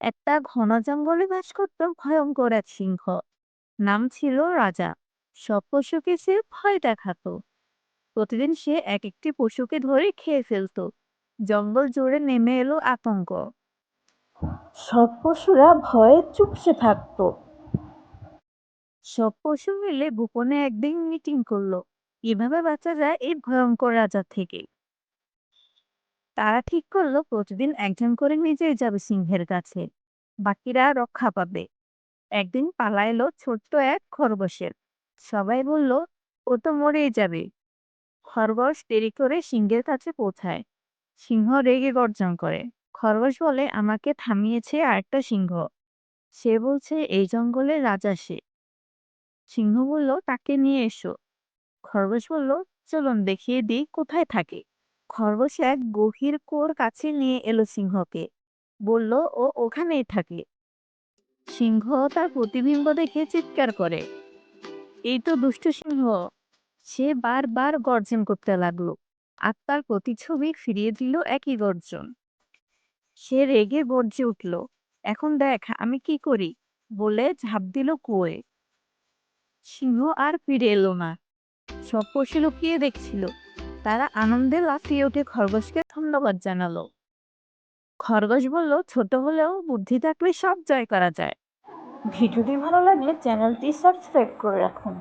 একটা ঘন জঙ্গলে বাস করত ভয়ঙ্কর এক সিংহ। নাম ছিল রাজা। সব পশুকে সে ভয় দেখাতো। প্রতিদিন সে এক একটি পশুকে ধরে খেয়ে ফেলতো। জঙ্গল জুড়ে নেমে এলো আতঙ্ক। সব পশুরা ভয়ে চুপসে থাকতো। সব পশু মিলে গোপনে একদিন মিটিং করলো, কিভাবে বাঁচা যায় এই ভয়ঙ্কর রাজা থেকে। তারা ঠিক করলো প্রতিদিন একজন করে নিজেই যাবে সিংহের কাছে, বাকিরা রক্ষা পাবে। একদিন পালা এলো ছোট্ট এক খরগোশের। সবাই বলল, ও তো মরেই যাবে। খরগোশ দেরি করে সিংহের কাছে পৌঁছায়। সিংহ রেগে গর্জন করে। খরগোশ বলে, আমাকে থামিয়েছে আরেকটা সিংহ। সে বলছে এই জঙ্গলের রাজা সে। সিংহ বলল, তাকে নিয়ে এসো। খরগোশ বলল, চলুন দেখিয়ে দিই কোথায় থাকে। খরগোশ এক গভীর কুয়োর কাছে নিয়ে এলো সিংহকে। বলল, ও ওখানেই থাকে। সিংহ তার প্রতিবিম্ব দেখে চিৎকার করে, এই তো দুষ্ট সিংহ। সে বারবার গর্জন করতে লাগলো, আর তার প্রতিচ্ছবি ফিরিয়ে দিল একই গর্জন। সে রেগে গর্জে উঠল, এখন দেখ আমি কি করি, বলে ঝাঁপ দিল কুয়োয়। সিংহ আর ফিরে এলো না। সব পশু লুকিয়ে দেখছিল। তারা আনন্দে লাফিয়ে উঠে খরগোশকে ধন্যবাদ জানালো। খরগোশ বলল, ছোট হলেও বুদ্ধি থাকলে সব জয় করা যায়। ভিডিওটি ভালো লাগলে চ্যানেলটি সাবস্ক্রাইব করে রাখুন।